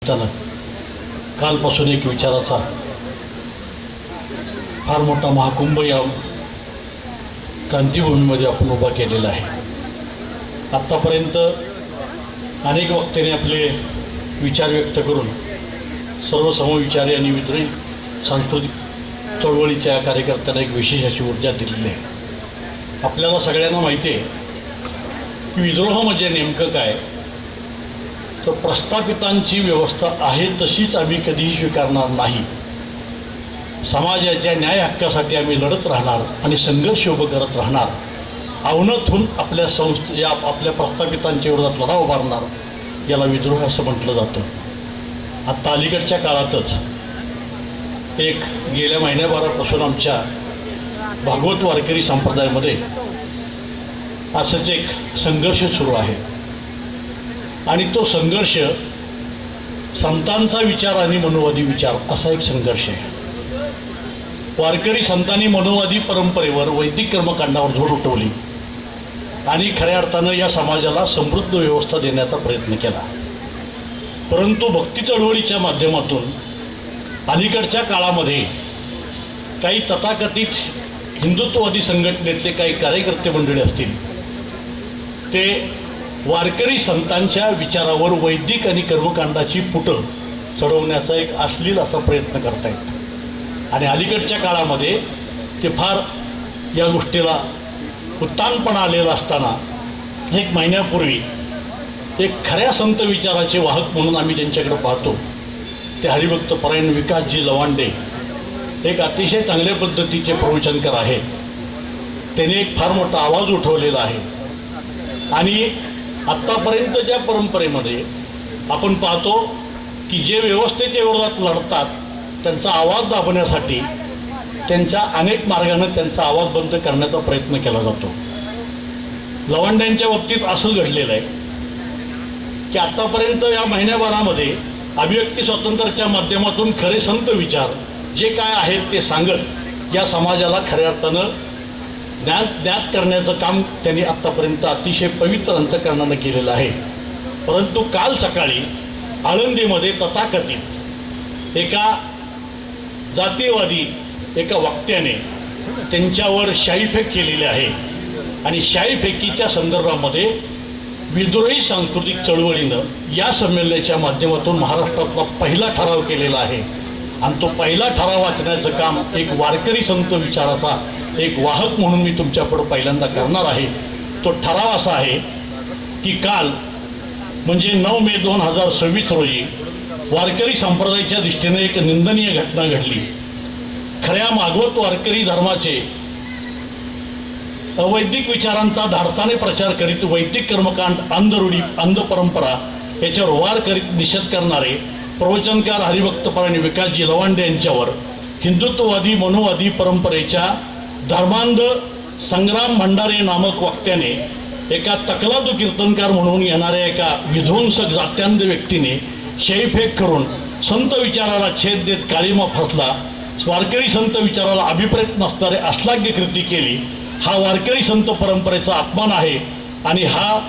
निमित्तानं कालपासून एक विचाराचा फार मोठा महाकुंभ या क्रांतिभूमीमध्ये आपण उभा केलेला आहे. आत्तापर्यंत अनेक वक्त्यांनी आपले विचार व्यक्त करून सर्व समविचारी आणि विद्रोही सांस्कृतिक चळवळीच्या कार्यकर्त्यांना एक विशेष अशी ऊर्जा दिलेली आहे. आपल्याला सगळ्यांना माहिती आहे की विद्रोह म्हणजे नेमकं काय, तर प्रस्थापितांची व्यवस्था आहे तशीच आम्ही कधीही स्वीकारणार नाही. समाजाच्या न्याय हक्कासाठी आम्ही लढत राहणार आणि संघर्ष उभं करत राहणार. अवनतहून आपल्या आपल्या प्रस्थापितांच्या विरोधात लढा उभारणार. याला विद्रोह असं म्हटलं जातं. आत्ता अलीकडच्या काळातच एक गेल्या महिन्याभरापासून आमच्या भागवत वारकरी संप्रदायामध्ये असंच एक संघर्ष सुरू आहे आणि तो संघर्ष संतांचा विचार आणि मनोवादी विचार असा एक संघर्ष आहे. वारकरी संतांनी मनोवादी परंपरेवर वैदिक कर्मकांडावर झोड उठवली आणि खऱ्या अर्थानं या समाजाला समृद्ध व्यवस्था देण्याचा प्रयत्न केला. परंतु भक्ती चळवळीच्या माध्यमातून अलीकडच्या काळामध्ये काही तथाकथित हिंदुत्ववादी संघटनेतले काही कार्यकर्ते मंडळी असतील, ते वारकरी संतांच्या विचारावर वैदिक आणि कर्मकांडाची पुटं चढवण्याचा एक अश्लील असा प्रयत्न करतायत आणि अलीकडच्या काळामध्ये ते फार या गोष्टीला उत्तानपणा आलेला असताना एक महिन्यापूर्वी एक खऱ्या संत विचाराचे वाहक म्हणून आम्ही त्यांच्याकडे पाहतो ते हरिभक्त परायण विकासजी लवांडे एक अतिशय चांगल्या पद्धतीचे प्रवचनकर आहेत. त्याने एक फार मोठा आवाज उठवलेला आहे आणि आत्तापर्यंतच्या परंपरेमध्ये आपण पाहतो की जे व्यवस्थेच्या विरोधात लढतात त्यांचा आवाज दाबण्यासाठी त्यांच्या अनेक मार्गाने त्यांचा आवाज बंद करण्याचा प्रयत्न केला जातो. लवांड्यांच्या बाबतीत असं घडलेलं आहे की आत्तापर्यंत या महिन्याभरामध्ये अभिव्यक्ती स्वातंत्र्याच्या माध्यमातून खरे संत विचार जे काय आहेत ते सांगत या समाजाला खऱ्या अर्थानं ज्ञात करण्याचं काम त्यांनी आत्तापर्यंत अतिशय पवित्र अंतकरणानं केलेलं आहे. परंतु काल सकाळी आळंदीमध्ये तथाकथित एका जातीयवादी एका वक्त्याने त्यांच्यावर शाईफेक केलेली आहे आणि शाईफेकीच्या संदर्भामध्ये विद्रोही सांस्कृतिक चळवळीनं या संमेलनाच्या माध्यमातून महाराष्ट्रातला पहिला ठराव केलेला आहे आणि तो पहिला ठराव वाचण्याचं काम एक वारकरी संत विचाराचा एक वाहक म्हणून मी तुमच्यापुढे पहिल्यांदा करणार आहे. तो ठराव असा आहे की काल म्हणजे 9 मे 2026 रोजी वारकरी संप्रदायाच्या दृष्टीने एक निंदनीय घटना घडली. खऱ्या मागवत वारकरी धर्माचे अवैदिक विचारांचा धाडसाने प्रचार करीत वैदिक कर्मकांड, अंधरूढी, अंध परंपरा याच्यावर वार करीत निषेध करणारे प्रवचनकार हरिभक्त परायण विकासजी लवांडे यांच्यावर हिंदुत्ववादी मनोवादी परंपरेच्या धर्मांध संग्राम भंडारे नामक वक्त्याने एका तकलादू कीर्तनकार म्हणून येणाऱ्या एका विध्वंसक जात्यांध व्यक्तीने शाईफेक करून संत विचाराला छेद देत काळीमा फसला. वारकरी संत विचाराला अभिप्रेत नसणारे अश्लाघ्य कृती केली. हा वारकरी संत परंपरेचा अपमान आहे आणि हा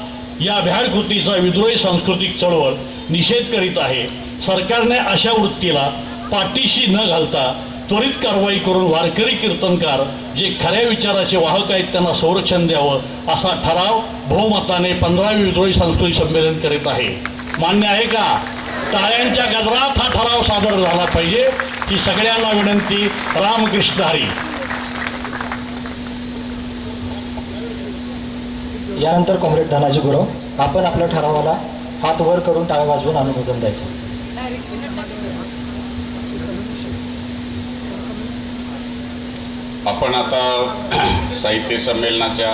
या भ्याड कृतीचा विद्रोही सांस्कृतिक चळवळ निषेध करीत आहे. सरकारने अशा वृत्तीला पाठीशी न घालता त्वरित कारवाई करून वारकरी कीर्तनकार जे खऱ्या विचाराचे वाहक आहेत त्यांना संरक्षण द्यावं असा ठराव बहुमताने 15वे विद्रोही सांस्कृतिक संमेलन करीत आहे. मान्य आहे का? टाळ्यांच्या गजरात हा ठराव सादर झाला पाहिजे ही सगळ्यांना विनंती. रामकृष्ण हरी. यानंतर कॉम्रेड धनाजी गुरव, आपण आपल्या ठरावाला हात वर करून टाळ्या वाजवून अनुमोदन द्यायचं. आपण आता साहित्य संमेलनाच्या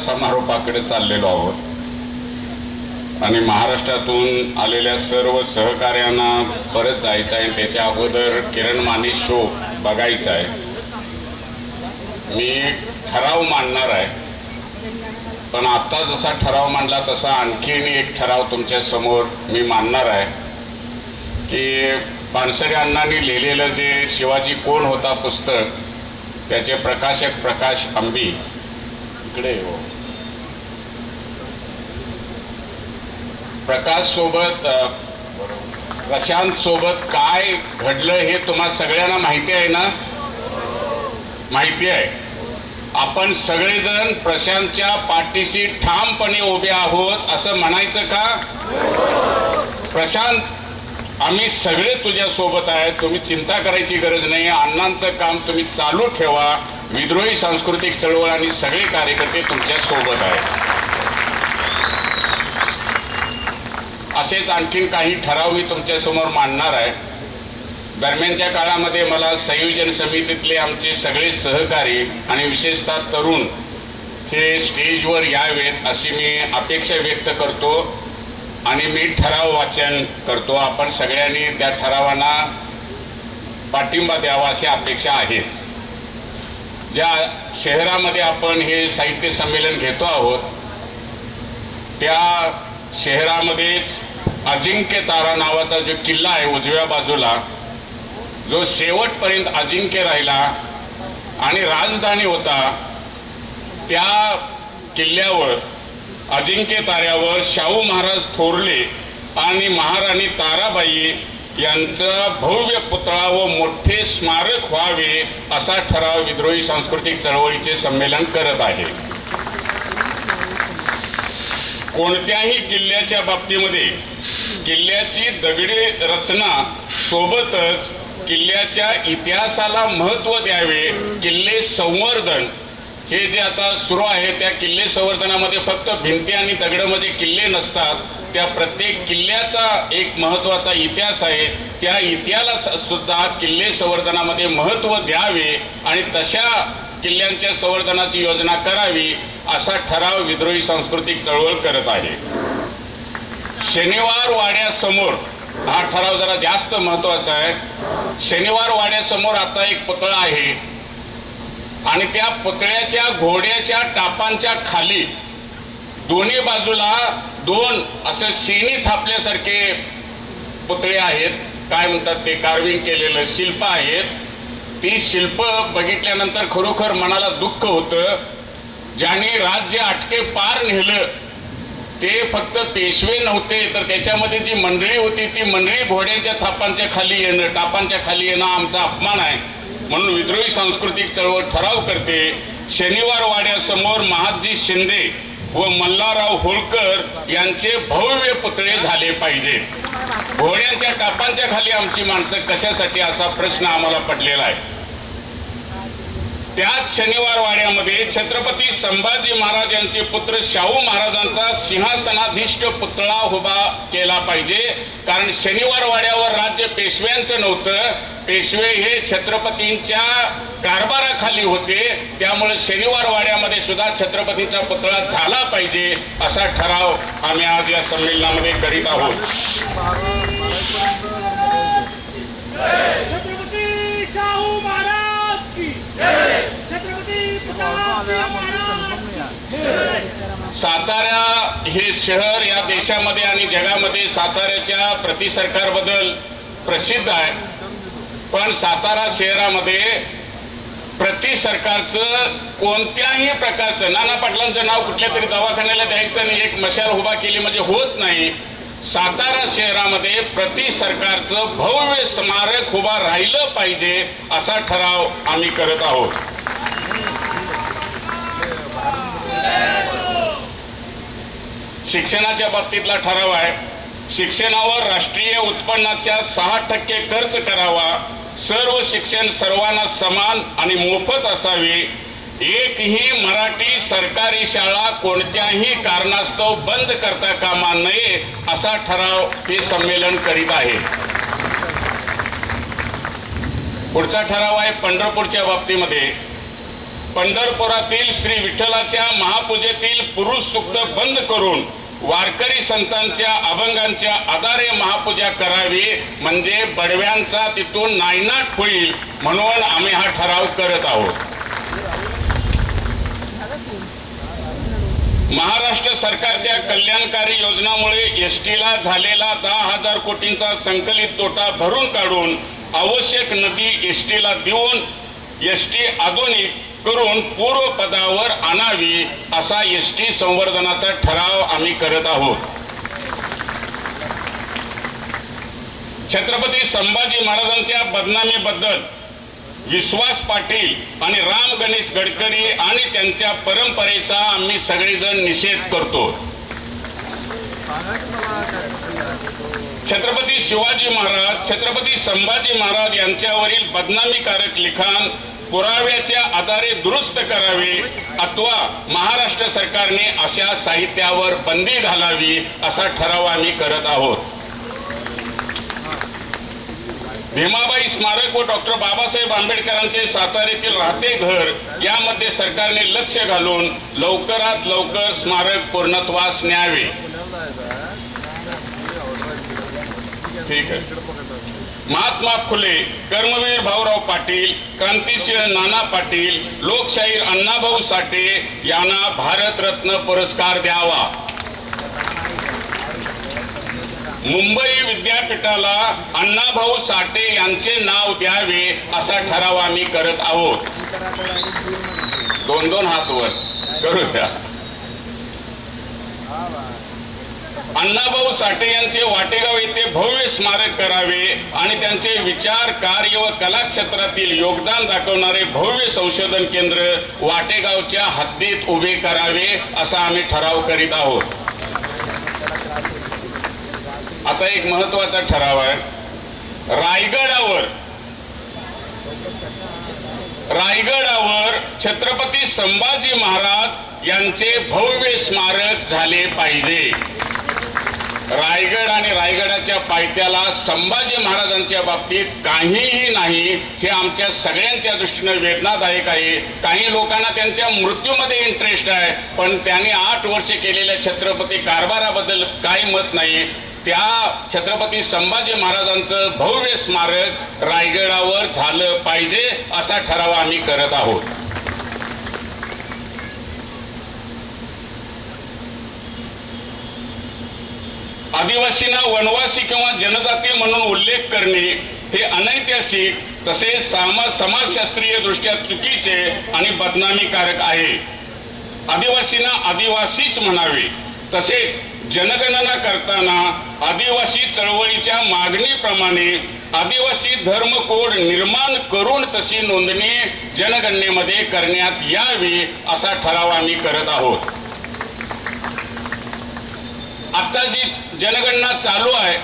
समारोपाकडे चाललेलो आहोत आणि महाराष्ट्रातून आलेल्या सर्व सहकार्यांना परत जायचं आहे. त्याच्या अगोदर किरण माने शो बघायचा आहे. मी ठराव मांडणार आहे, पण आता जसा ठराव मांडला तसा आणखीन एक ठराव तुमच्या समोर मी मांडणार आहे की पानसरे अण्णांनी लिहिलेलं जे शिवाजी कोण होता पुस्तक त्याचे प्रकाशक प्रकाश आंबी इकडे हो. प्रकाश सोबत प्रशांत सोबत काय घडलं हे तुम्हा सगळ्यांना माहिती आहे ना? माहिती आहे. आपण सगळेजण प्रशांतच्या पाठीशी ठामपणे उभे आहोत असं म्हणायचं का? प्रशांत, आम्ही सगळे तुझ्या सोबत आहे, तुम्ही चिंता करायची गरज नाही. अण्णांचं काम तुम्ही चालू ठेवा. विद्रोही सांस्कृतिक चळवळ आणि सगळे कार्यकर्ते तुमच्या सोबत आहेत. असेच आणखीन काही ठराव मी तुमच्या समोर मांडणार आहे. दरम्यानच्या काळामध्ये मला संयोजन समितीतले आमचे सगळे सहकारी आणि विशेषतः तरुण हे स्टेजवर यावेत अशी मी अपेक्षा व्यक्त करतो आणि मी ठराव वाचन करतो. आपण सगळ्यांनी त्या ठरावांना पाठिंबा द्यावा अशी अपेक्षा आहे. ज्या शहरामध्ये आपण हे साहित्य संमेलन घेतो आहोत त्या शहरामध्येच अजिंक्य तारा नावाचा जो किल्ला आहे उजव्या बाजूला, जो शेवटपर्यंत अजिंक्य राहिला आणि राजधानी होता, त्या किल्ल्यावर अजिंक्य ताऱ्यावर शाहू महाराज थोरले आणि महाराणी ताराबाई यांचा भव्य पुतळा व मोठे स्मारक व्हावे असा ठराव विद्रोही सांस्कृतिक चळवळीचे संमेलन करत आहे. कोणत्याही किल्ल्याच्या बाबतीमध्ये किल्ल्याची दगडी रचना सोबतच किल्ल्याच्या इतिहासाला महत्त्व द्यावे. किल्ले संवर्धन हे जे आता सुरू आहे त्या किल्ले संवर्धनामध्ये फक्त भिंती आणि दगडामध्ये किल्ले नसतात, त्या प्रत्येक किल्ल्याचा एक महत्त्वाचा इतिहास आहे. त्या इतिहासाला सुद्धा किल्ले संवर्धनामध्ये महत्त्व द्यावे आणि तशा किल्ल्यांच्या संवर्धनाची योजना करावी असा ठराव विद्रोही सांस्कृतिक चळवळ करत आहे. शनिवार वाड्यासमोर हा ठराव जरा जास्त महत्त्वाचा आहे. शनिवार वाड्यासमोर आता एक पुतळा आहे आणि त्या पुतळ्याच्या घोड्याच्या टापांच्या खाली दोन्ही बाजूला दोन असं शेणी थापल्यासारखे पुतळे आहेत. काय म्हणतात ते, कार्विंग केलेलं शिल्प आहेत. ती शिल्प बघितल्यानंतर खरोखर मनाला दुःख होतं. ज्यांनी राज्य आटके पार नेलं ते फक्त पेशवे नव्हते, तर त्याच्यामध्ये जी मंडळी होती ती मंडळी घोड्यांच्या थापांच्या खाली येणं, टापांच्या खाली येणं आमचा अपमान आहे. म्हणून विद्रोही सांस्कृतिक चळवळ ठराव करते, शनिवार वाड्यासमोर महादजी शिंदे व मल्हारराव होळकर यांचे भव्य पुतळे झाले पाहिजे. घोड्यांच्या टापांच्या खाली आमची माणसं कशासाठी असा प्रश्न आम्हाला पडलेला आहे. त्याच शनिवार वाड्यामध्ये छत्रपती संभाजी महाराज यांचे पुत्र शाहू महाराजांचा सिंहासनाधीष्ट पुतळा उभा केला पाहिजे. कारण शनिवार वाड्यावर राज्य पेशव्यांचं नव्हतं, पेशवे हे छत्रपतींच्या कारभाराखाली होते. त्यामुळे शनिवार वाड्यामध्ये सुद्धा छत्रपतीचा पुतळा झाला पाहिजे असा ठराव आम्ही आज या संमेलनामध्ये करीत आहोत. छत्रपती शाहू महाराज की छत्रपती सातारा हे शहर या देशामध्ये आणि जगामध्ये साताऱ्याच्या प्रति सरकारबद्दल प्रसिद्ध आहे. पण सातारा शहरामध्ये प्रति सरकारचं कोणत्याही प्रकारचं, नाना पाटलांचं नाव कुठल्या तरी दवाखान्याला द्यायचं आणि एक मशाल उभा केली म्हणजे होत नाही. सातारा शहरामध्ये प्रति सरकारचं भव्य स्मारक उभा राहिलं पाहिजे असा ठराव आम्ही करत आहोत. शिक्षणाच्या बाबतीतला ठराव आहे. शिक्षणावर राष्ट्रीय उत्पन्नाच्या 6% खर्च करावा. सर्व शिक्षण सर्वांना समान आणि मोफत असावे. एकही मराठी सरकारी शाळा कोणत्याही कारणास्तव बंद करता कामा नये असा ठराव हे संमेलन करीत आहे. पुढचा ठराव आहे पंढरपूरच्या बाबतीमध्ये. पंढरपुरातील श्री विठ्ठलाच्या महापूजेतील पुरुष सूक्त बंद करून वारकरी संतांच्या अभंगांच्या आधारे महापूजा करावी, म्हणजे बडव्यांचा तिथून नायनाट होईल. म्हणून आम्ही हा ठराव करत आहोत. महाराष्ट्र सरकारच्या कल्याणकारी योजनामुळे एसटीला झालेला 10,000 कोटींचा संकलित तोटा भरून काढून आवश्यक निधी एसटीला देऊन एसटी आधुनिक करून पूर्व पदावर आणावी असा एसटी संवर्धनाचा ठराव आम्ही करत आहोत. छत्रपती संभाजी महाराजांच्या बदनामीबद्दल विश्वास पाटील आणि राम गणेश गडकरी आणि त्यांच्या परंपरेचा आम्ही सगळेजण निषेध करतो. छत्रपती शिवाजी महाराज, छत्रपती संभाजी महाराज यांच्यावरील बदनामीकारक लिखाण पुराव्याच्या आधारे दुरुस्त करावे अथवा महाराष्ट्र सरकारने अशा साहित्यावर बंदी घालावी असा ठराव आम्ही करत आहोत. भीमाबाई स्मारक व डॉक्टर बाबासाहेब आंबेडकरांचे साताऱ्यातील राहते घर यामध्ये सरकारने लक्ष घालून लवकरात लवकर स्मारक पूर्णत्वास न्यावे. ठीक आहे. महात्मा फुले, कर्मवीर भाऊराव पाटील, क्रांतिशील नाना पाटील, लोकशाहीर अण्णाभाऊ साठे यांना भारतरत्न पुरस्कार द्यावा. मुंबई विद्यापीठाला अण्णाभाऊ साठे यांचे नाव द्यावे असा ठराव आम्ही करत आहोत. 2-2 हात वर करू द्या. अण्णाभाऊ साठे यांचे वाटेगाव येथे भव्य स्मारक करावे आणि त्यांचे विचार, कार्य व कला क्षेत्रातील योगदान दाखवणारे भव्य संशोधन केंद्र वाटेगावच्या हद्दीत उभे करावे असा आम्ही ठराव करीत आहोत. आता एक महत्वाचा ठराव आहे. रायगडावर छत्रपती संभाजी महाराज यांचे भव्य स्मारक झाले पाहिजे. रायगड आणि रायगडाच्या पायथ्याला संभाजी महाराजांच्या बाबतीत काहीही नाही हे आमच्या सगळ्यांच्या दृष्टीने वेदनादायक आहे. काही लोकांना त्यांच्या मृत्यूमध्ये इंटरेस्ट आहे, पण त्यांनी 8 वर्षे केलेल्या छत्रपती कारभाराबद्दल काही मत नाही. त्या छत्रपती संभाजी महाराजांचं भव्य स्मारक रायगडावर झालं पाहिजे असा ठराव आम्ही करत आहोत. आदिवासींना वनवासी किंवा जनजाती म्हणून उल्लेख करणे हे अनैतिहासिक तसेच समाजशास्त्रीय दृष्ट्या चुकीचे आणि बदनामीकारक आहे. आदिवासींना आदिवासीच म्हणावे. तसेच जनगणना करताना आदिवासी चळवळीच्या मागणीप्रमाणे आदिवासी धर्म कोड निर्माण करून तशी नोंदणी जनगणनेमध्ये करण्यात यावी असा ठराव आम्ही करत आहोत. आता जी जनगणना चालू आहे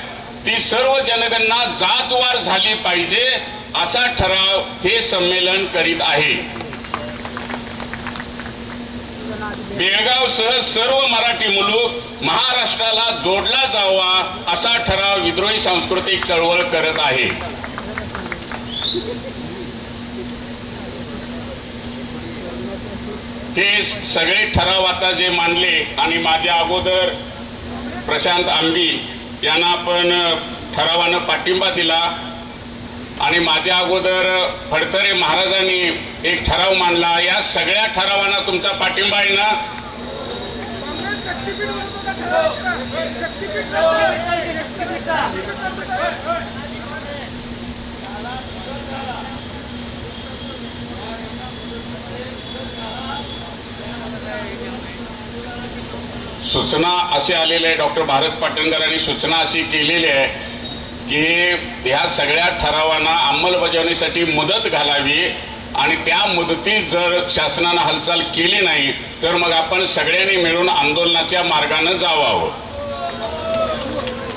ती सर्व जनगणना जातवार झाली पाहिजे असा ठराव हे संमेलन करीत आहे. बेळगावसह सर्व मराठी मुलूक महाराष्ट्राला जोडला जावा असा ठराव विद्रोही सांस्कृतिक चळवळ करत आहे. हे सगळे ठराव आता जे मांडले आणि माझ्या अगोदर प्रशांत आंबी यांना आपण ठरावानं पाठिंबा दिला आणि माझ्या अगोदर फडतरे महाराजांनी एक ठराव मांडला. या सगळ्या ठरावांना तुमचा पाठिंबा आहे ना? सूचना असे आलेले आहे. डॉक्टर भारत पाटणकरांनी सूचना अशी केलेली आहे की ह्या सगळ्या ठरावांना अंमलबजावणीसाठी मुदत घालावी आणि त्या मुदतीत जर शासनानं हालचाल केली नाही तर मग आपण सगळ्यांनी मिळून आंदोलनाच्या मार्गाने जावावं.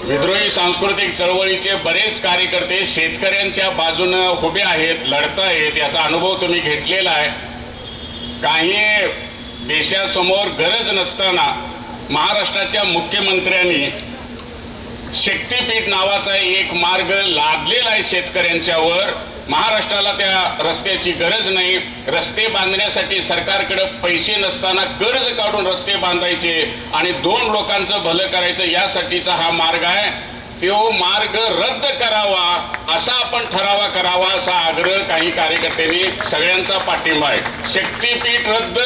विद्रोही सांस्कृतिक चळवळीचे बरेच कार्यकर्ते शेतकऱ्यांच्या बाजूने उभे आहेत, लढत आहेत. याचा अनुभव तुम्ही घेतलेला आहे. काही देशासमोर गरज नसताना महाराष्ट्राच्या मुख्यमंत्र्यांनी शक्तीपीठ नावाचा एक मार्ग लादलेला आहे शेतकऱ्यांच्यावर. महाराष्ट्राला त्या रस्त्याची गरज नाही. रस्ते बांधण्यासाठी सरकारकडे पैसे नसताना कर्ज काढून रस्ते बांधायचे आणि 2 लोकांचं भलं करायचं यासाठीचा हा मार्ग आहे. तो मार्ग रद्द करावा असा आपण ठराव करावा असा आग्रह काही कार्यकर्त्यांनी. सगळ्यांचा पाठिंबा आहे. शक्तीपीठ रद्द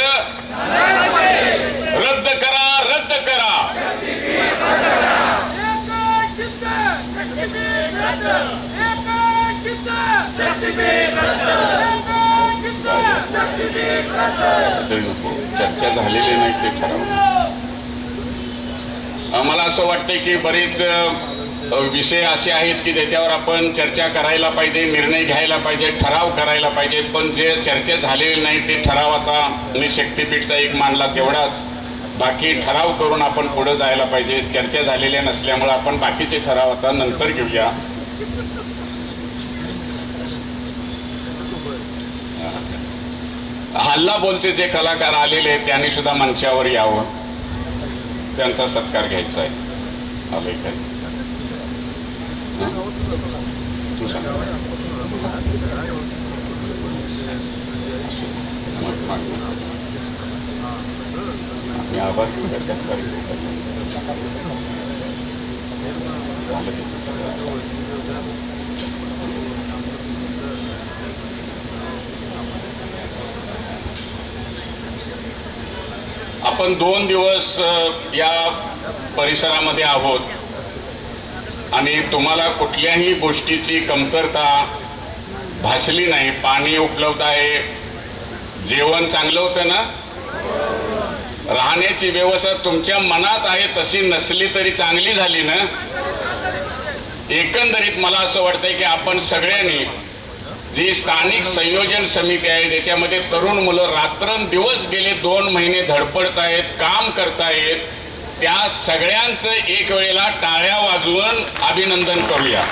करा, रद्द करा. चर्चा झालेली नाही ते ठराव. मला असं वाटतंय की बरीच विषय असे आहेत की ज्याच्यावर आपण चर्चा करायला पाहिजे, निर्णय घ्यायला पाहिजे, ठराव करायला पाहिजेत. पण जे चर्चा झालेले नाही ते ठराव आता मी शक्तीपीठचा एक मानला तेवढाच. बाकी ठराव करून आपण पुढे जायला पाहिजे. चर्चा झालेल्या नसल्यामुळे आपण बाकीचे ठराव आता नंतर घेऊया. हल्ला बोलचे जे कलाकार आलेले आहेत त्यांनी सुद्धा मंचावर यावं, त्यांचा सत्कार घ्यायचा आहे. आले काय तू सांग. मी आभार घेऊ का? सत्कार घेऊ का? झालं की? आपण 2 दिवस या परिसरामध्ये आहोत आणि तुम्हाला कुठल्याही गोष्टीची कमतरता भासली नाही. पाणी उपलब्ध आहे, जेवण चांगलं होतं ना, राहण्याची व्यवस्था तुमच्या मनात आहे तशी नसली तरी चांगली झाली ना. एकंदरीत मला असं वाटतंय की आपण सगळ्यांनी जी स्थानिक संयोजन समिती आहे ज्याच्यामध्ये तरुण मुलं रात्रंदिवस गेले 2 महिने धडपडतायत, काम करतायत, त्या सगळ्यांचं एक वेळेला टाळ्या वाजवून अभिनंदन करूया.